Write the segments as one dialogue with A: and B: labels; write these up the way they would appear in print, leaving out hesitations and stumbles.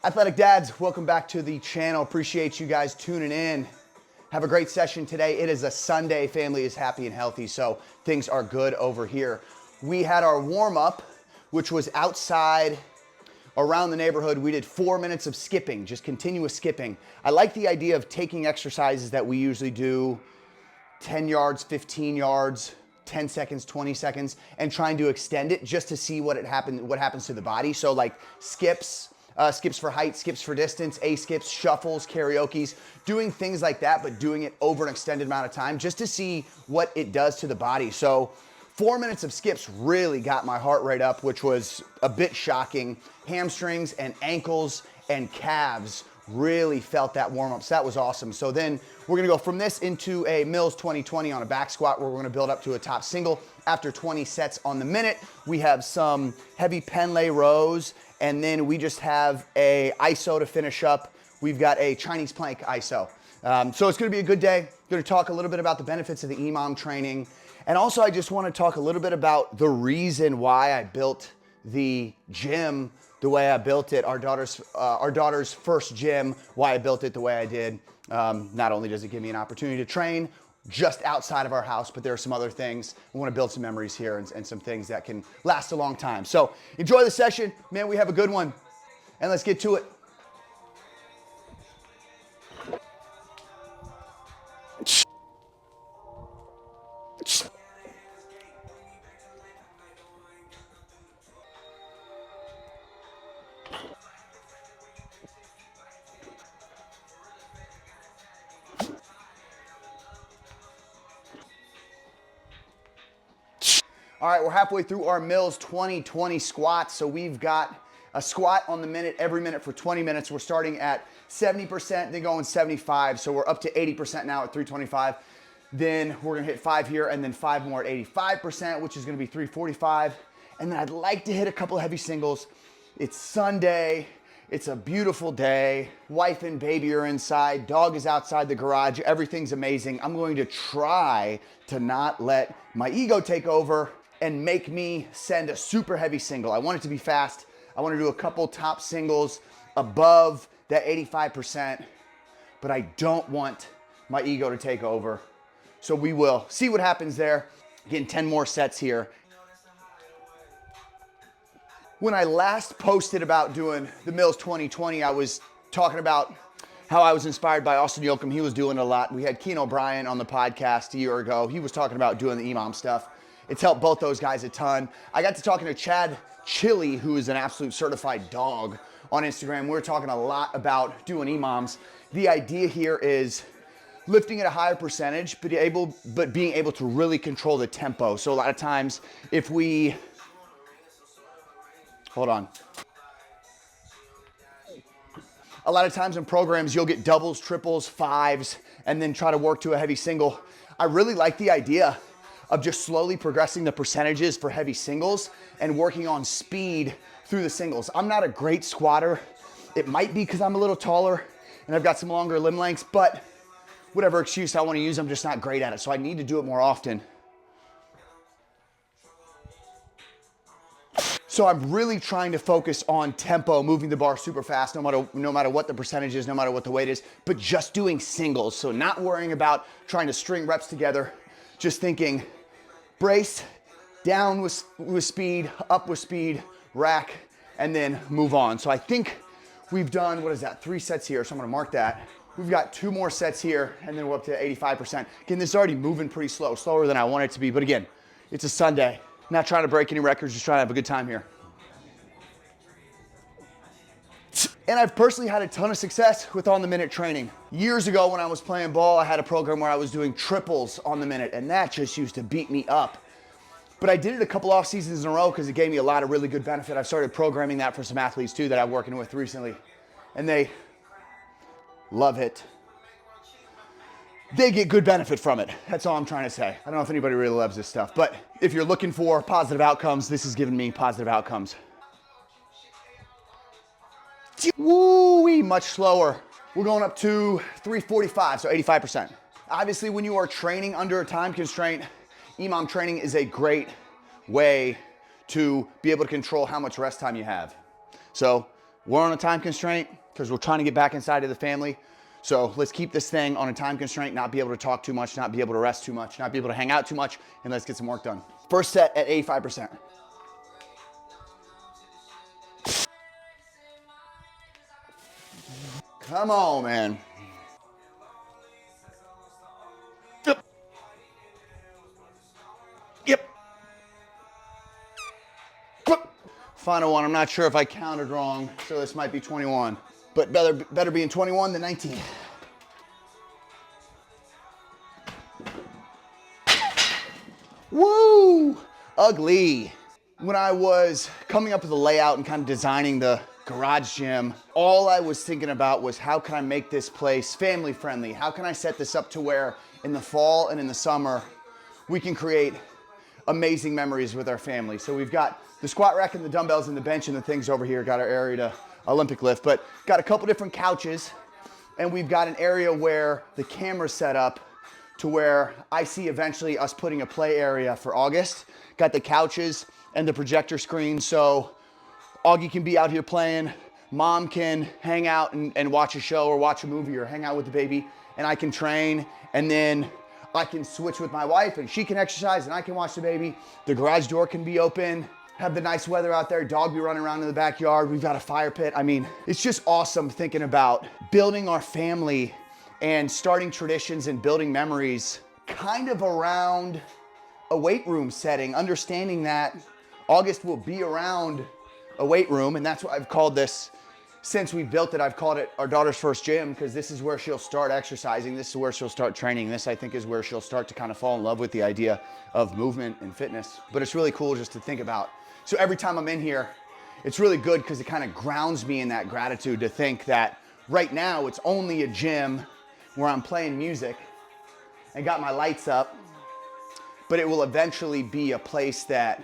A: Athletic dads, welcome back to the channel. Appreciate you guys tuning in. Have a great session today. It is a Sunday. Family is happy and healthy, so things are good over here. We had our warm-up, which was outside around the neighborhood. We did 4 minutes of skipping, just continuous skipping. I like the idea of taking exercises that we usually do 10 yards, 15 yards, 10 seconds, 20 seconds, and trying to extend it just to see what happens to the body. So like skips for height, skips for distance, A-skips, shuffles, karaokes, doing things like that, but doing it over an extended amount of time just to see what it does to the body. So 4 minutes of skips really got my heart rate up, which was a bit shocking. Hamstrings and ankles and calves really felt that warm-up, so that was awesome. So then we're gonna go from this into a Mills 20-20 on a back squat where we're gonna build up to a top single. After 20 sets on the minute, we have some heavy pen lay rows, and then we just have a ISO to finish up. We've got a Chinese plank ISO. So it's gonna be a good day. Gonna talk a little bit about the benefits of the EMOM training. And also I just wanna talk a little bit about the reason why I built the gym the way I built it, our daughter's first gym, why I built it the way I did. Not only does it give me an opportunity to train just outside of our house, but there are some other things. We want to build some memories here and some things that can last a long time. So enjoy the session. Man, we have a good one. And let's get to it. All right, we're halfway through our Mills 20-20 squats. So we've got a squat on the minute, every minute for 20 minutes. We're starting at 70%, then going 75. So we're up to 80% now at 325. Then we're gonna hit 5 here and then 5 more at 85%, which is gonna be 345. And then I'd like to hit a couple of heavy singles. It's Sunday, it's a beautiful day. Wife and baby are inside, dog is outside the garage, everything's amazing. I'm going to try to not let my ego take over and make me send a super heavy single. I want it to be fast. I want to do a couple top singles above that 85%, but I don't want my ego to take over. So we will see what happens there. Getting 10 more sets here. When I last posted about doing the Mills 20-20, I was talking about how I was inspired by Austin Yoakum. He was doing a lot. We had Keen O'Brien on the podcast a year ago. He was talking about doing the EMOM stuff. It's helped both those guys a ton. I got to talking to Chad Chili, who is an absolute certified dog on Instagram. We were talking a lot about doing EMOMs. The idea here is lifting at a higher percentage, but being able to really control the tempo. So a lot of times if we, hold on. A lot of times in programs, you'll get doubles, triples, fives, and then try to work to a heavy single. I really like the idea of just slowly progressing the percentages for heavy singles and working on speed through the singles. I'm not a great squatter. It might be because I'm a little taller and I've got some longer limb lengths, but whatever excuse I want to use, I'm just not great at it. So I need to do it more often. So I'm really trying to focus on tempo, moving the bar super fast, no matter what the percentage is, no matter what the weight is, but just doing singles. So not worrying about trying to string reps together, just thinking brace, down with speed, up with speed, rack, and then move on. So I think we've done, 3 sets here, so I'm gonna mark that. We've got 2 more sets here, and then we're up to 85%. Again, this is already moving pretty slow, slower than I want it to be, but again, it's a Sunday. Not trying to break any records, just trying to have a good time here. And I've personally had a ton of success with on-the-minute training. Years ago when I was playing ball, I had a program where I was doing triples on the minute, and that just used to beat me up. But I did it a couple off seasons in a row because it gave me a lot of really good benefit. I've started programming that for some athletes too that I'm working with recently, and they love it. They get good benefit from it. That's all I'm trying to say. I don't know if anybody really loves this stuff, but if you're looking for positive outcomes, this has given me positive outcomes. Woo-wee, much slower. We're going up to 345, so 85%. Obviously, when you are training under a time constraint, EMOM training is a great way to be able to control how much rest time you have. So We're on a time constraint because we're trying to get back inside of the family. So let's keep this thing on a time constraint, not be able to talk too much, not be able to rest too much, not be able to hang out too much, and let's get some work done. First set at 85%. Come on, man. Yep. Yep. Final one, I'm not sure if I counted wrong, so this might be 21. But better be in 21 than 19. Woo! Ugly. When I was coming up with the layout and kind of designing the garage gym, all I was thinking about was how can I make this place family friendly? How can I set this up to where in the fall and in the summer, we can create amazing memories with our family. So we've got the squat rack and the dumbbells and the bench and the things over here, got our area to Olympic lift, but got a couple different couches, and we've got an area where the camera's set up to where I see eventually us putting a play area for August. Got the couches and the projector screen, so Augie can be out here playing, mom can hang out and watch a show or watch a movie or hang out with the baby, and I can train, and then I can switch with my wife and she can exercise and I can watch the baby. The garage door can be open, have the nice weather out there, dog be running around in the backyard. We've got a fire pit. I mean, it's just awesome thinking about building our family and starting traditions and building memories kind of around a weight room setting, understanding that August will be around a weight room, and that's what I've called this. Since we built it, I've called it our daughter's first gym, because this is where she'll start exercising. This is where she'll start training. This, I think, is where she'll start to kind of fall in love with the idea of movement and fitness. But it's really cool just to think about. So every time I'm in here, it's really good because it kind of grounds me in that gratitude to think that right now it's only a gym where I'm playing music and got my lights up, but it will eventually be a place that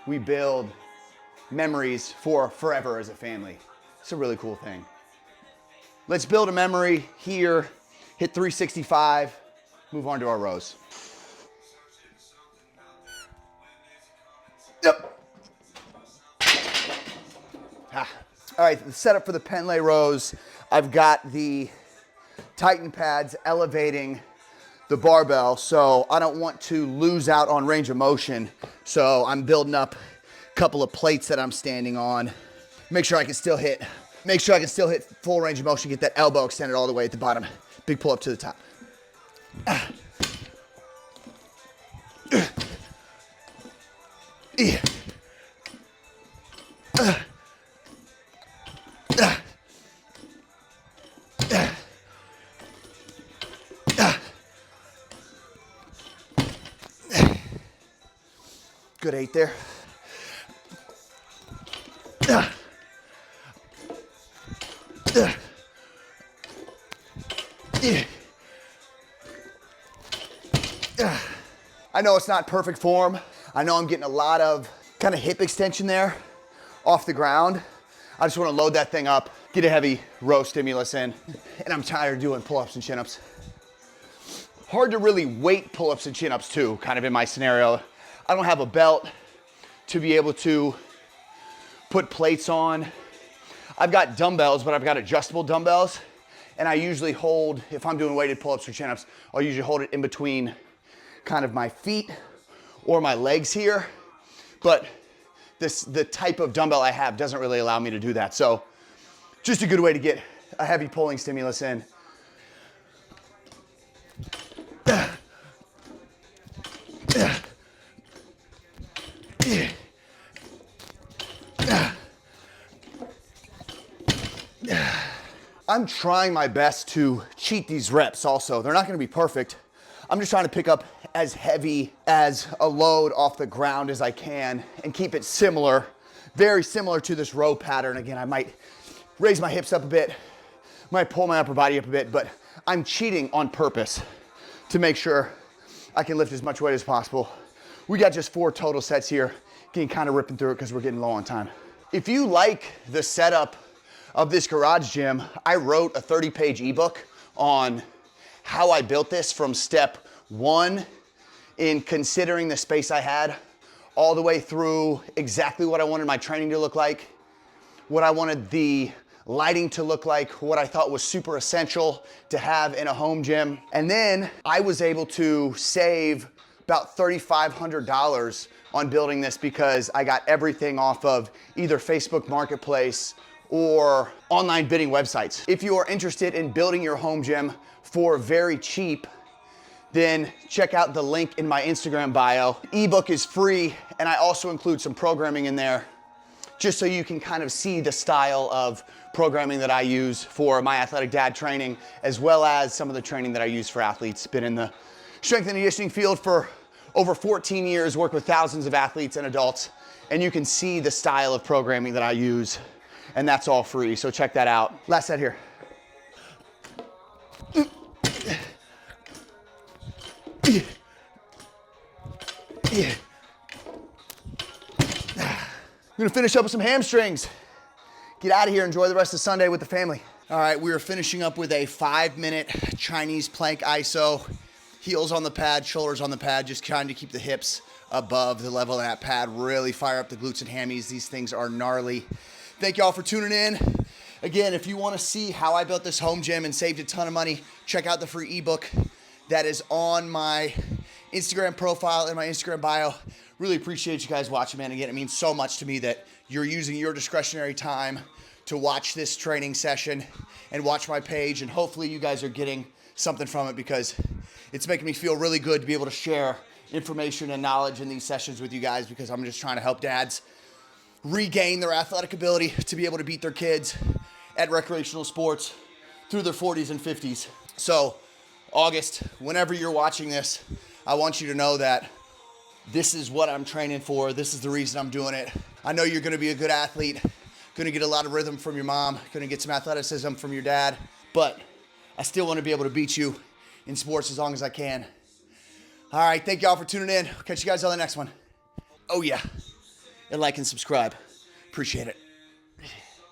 A: we build memories for forever as a family. It's a really cool thing. Let's build a memory here, hit 365, move on to our rows. Yep. All right, the setup for the Penlay rows, I've got the Titan pads elevating the barbell, so I don't want to lose out on range of motion. So I'm building up a couple of plates that I'm standing on. Make sure I can still hit full range of motion, get that elbow extended all the way at the bottom. Big pull up to the top. Good 8 there. I know it's not perfect form. I know I'm getting a lot of kind of hip extension there off the ground. I just want to load that thing up, get a heavy row stimulus in, and I'm tired of doing pull-ups and chin-ups. Hard to really weight pull-ups and chin-ups too, kind of in my scenario. I don't have a belt to be able to put plates on. I've got dumbbells, but I've got adjustable dumbbells, and I usually hold, if I'm doing weighted pull-ups or chin-ups, I'll usually hold it in between kind of my feet or my legs here, but the type of dumbbell I have doesn't really allow me to do that. So just a good way to get a heavy pulling stimulus in. I'm trying my best to cheat these reps also. They're not gonna be perfect. I'm just trying to pick up as heavy as a load off the ground as I can and keep it similar, very similar to this row pattern. Again, I might raise my hips up a bit, might pull my upper body up a bit, but I'm cheating on purpose to make sure I can lift as much weight as possible. We got just 4 total sets here, getting kind of ripping through it because we're getting low on time. If you like the setup of this garage gym, I wrote a 30-page ebook on how I built this from step 1 in considering the space I had all the way through exactly what I wanted my training to look like, what I wanted the lighting to look like, what I thought was super essential to have in a home gym. And then I was able to save about $3,500 on building this because I got everything off of either Facebook Marketplace or online bidding websites. If you are interested in building your home gym for very cheap, then check out the link in my Instagram bio. Ebook is free, and I also include some programming in there just so you can kind of see the style of programming that I use for my Athletic Dad training, as well as some of the training that I use for athletes. Been in the strength and conditioning field for over 14 years, worked with thousands of athletes and adults, and you can see the style of programming that I use, and that's all free, so check that out. Last set here. I'm gonna finish up with some hamstrings. Get out of here, enjoy the rest of Sunday with the family. All right, we are finishing up with a 5-minute Chinese plank iso. Heels on the pad, shoulders on the pad, just trying to keep the hips above the level of that pad. Really fire up the glutes and hammies. These things are gnarly. Thank y'all for tuning in. Again, if you wanna see how I built this home gym and saved a ton of money, check out the free ebook that is on my Instagram profile and my Instagram bio. Really appreciate you guys watching, man. Again, it means so much to me that you're using your discretionary time to watch this training session and watch my page, and hopefully you guys are getting something from it because it's making me feel really good to be able to share information and knowledge in these sessions with you guys, because I'm just trying to help dads regain their athletic ability to be able to beat their kids at recreational sports through their 40s and 50s. So August, whenever you're watching this, I want you to know that this is what I'm training for. This is the reason I'm doing it. I know you're gonna be a good athlete, gonna get a lot of rhythm from your mom, gonna get some athleticism from your dad, but I still wanna be able to beat you in sports as long as I can. All right, thank y'all for tuning in. Catch you guys on the next one. Oh yeah, and like and subscribe. Appreciate it.